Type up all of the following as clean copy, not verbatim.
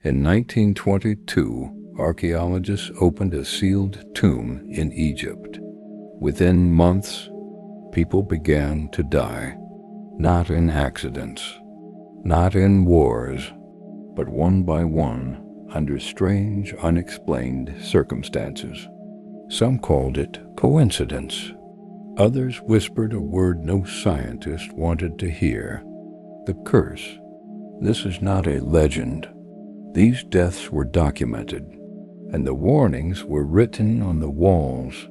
In 1922, archaeologists opened a sealed tomb in Egypt. Within months, people began to die, not in accidents, not in wars, but one by one, under strange, unexplained circumstances. Some called it coincidence. Others whispered a word no scientist wanted to hear: the curse. This is not a legend. These deaths were documented, and the warnings were written on the walls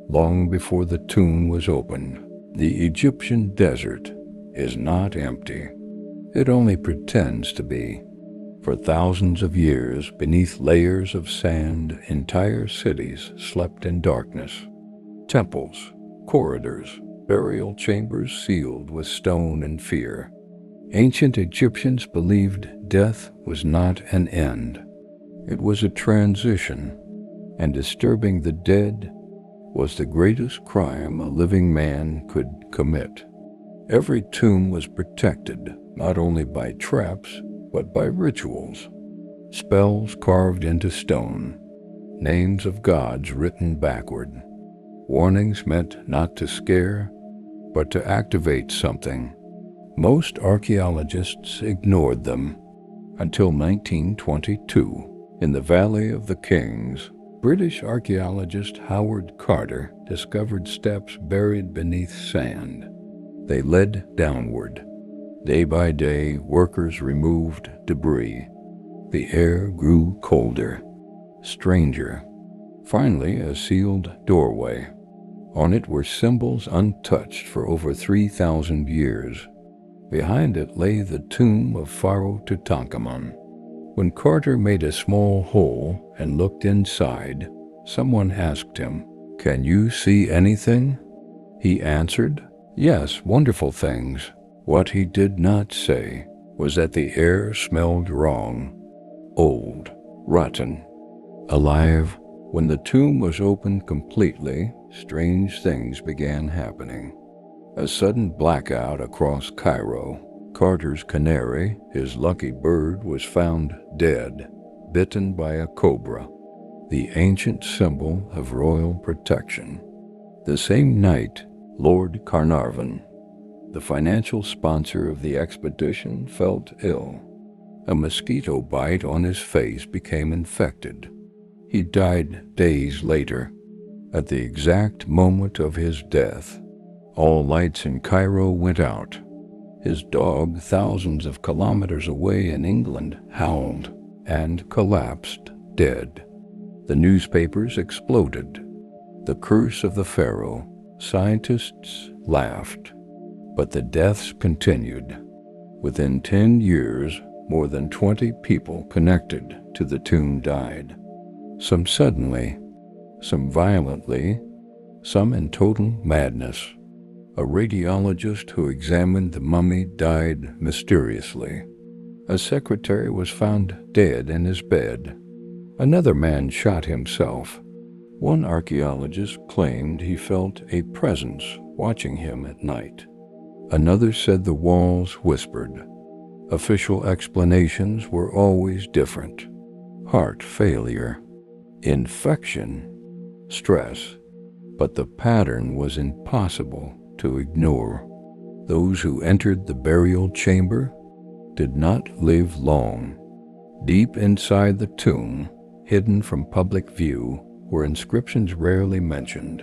long before the tomb was opened. The Egyptian desert is not empty. It only pretends to be. For thousands of years, beneath layers of sand, entire cities slept in darkness. Temples, corridors, burial chambers sealed with stone and fear. Ancient Egyptians believed death was not an end. It was a transition, and disturbing the dead was the greatest crime a living man could commit. Every tomb was protected, not only by traps, but by rituals. Spells carved into stone, names of gods written backward, warnings meant not to scare, but to activate something. Most archaeologists ignored them until 1922. In the Valley of the Kings, British archaeologist Howard Carter discovered steps buried beneath sand. They led downward. Day by day, workers removed debris. The air grew colder, stranger. Finally, a sealed doorway. On it were symbols untouched for over 3,000 years. Behind it lay the tomb of Pharaoh Tutankhamun. When Carter made a small hole and looked inside, someone asked him, "Can you see anything?" He answered, "Yes, wonderful things." What he did not say was that the air smelled wrong, old, rotten, alive. When the tomb was opened completely, strange things began happening. A sudden blackout across Cairo. Carter's canary, his lucky bird, was found dead, bitten by a cobra, the ancient symbol of royal protection. The same night, Lord Carnarvon, the financial sponsor of the expedition, felt ill. A mosquito bite on his face became infected. He died days later. At the exact moment of his death, all lights in Cairo went out. His dog, thousands of kilometers away in England, howled and collapsed dead. The newspapers exploded. The curse of the Pharaoh. Scientists laughed. But the deaths continued. Within 10 years, more than 20 people connected to the tomb died. Some suddenly, some violently, some in total madness. A radiologist who examined the mummy died mysteriously. A secretary was found dead in his bed. Another man shot himself. One archaeologist claimed he felt a presence watching him at night. Another said the walls whispered. Official explanations were always different. Heart failure, infection, stress. But the pattern was impossible to ignore. Those who entered the burial chamber did not live long. Deep inside the tomb, hidden from public view, were inscriptions rarely mentioned.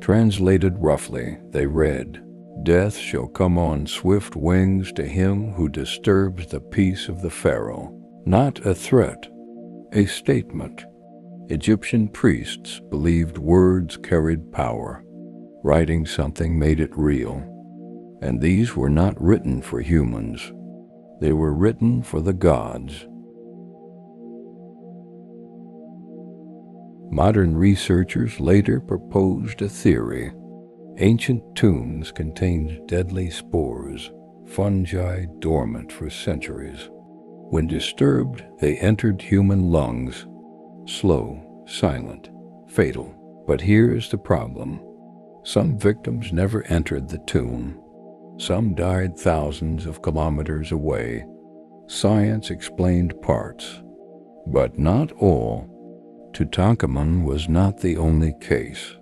Translated roughly, they read, "Death shall come on swift wings to him who disturbs the peace of the Pharaoh." Not a threat, a statement. Egyptian priests believed words carried power. Writing something made it real. And these were not written for humans. They were written for the gods. Modern researchers later proposed a theory. Ancient tombs contained deadly spores, fungi dormant for centuries. When disturbed, they entered human lungs. Slow, silent, fatal. But here's the problem. Some victims never entered the tomb. Some died thousands of kilometers away. Science explained parts, But not all. Tutankhamun was not the only case.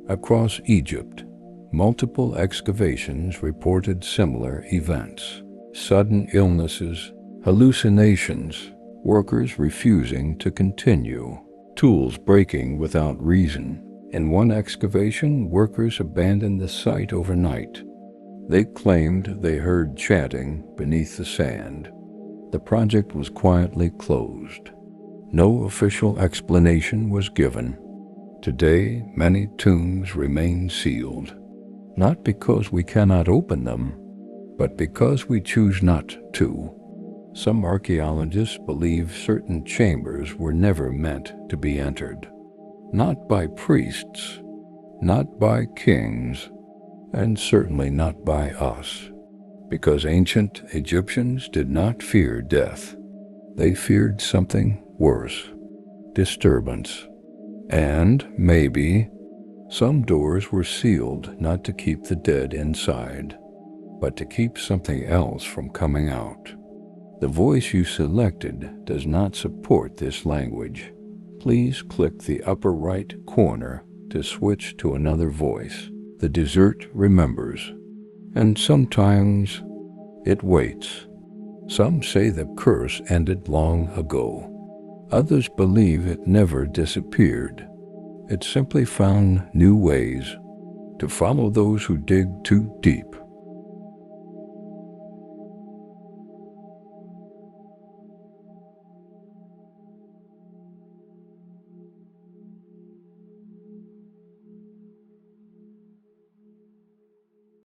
Across Egypt, multiple excavations reported similar events: sudden illnesses, hallucinations, workers refusing to continue, tools breaking without reason. In one excavation, workers abandoned the site overnight. They claimed they heard chanting beneath the sand. The project was quietly closed. No official explanation was given. Today, many tombs remain sealed, not because we cannot open them, but because we choose not to. Some archaeologists believe certain chambers were never meant to be entered. Not by priests, not by kings, and certainly not by us. Because ancient Egyptians did not fear death. They feared something worse: disturbance. And maybe some doors were sealed not to keep the dead inside, but to keep something else from coming out. The voice you selected does not support this language. Please click the upper right corner to switch to another voice. The desert remembers, and sometimes it waits. Some say the curse ended long ago. Others believe it never disappeared. It simply found new ways to follow those who dig too deep.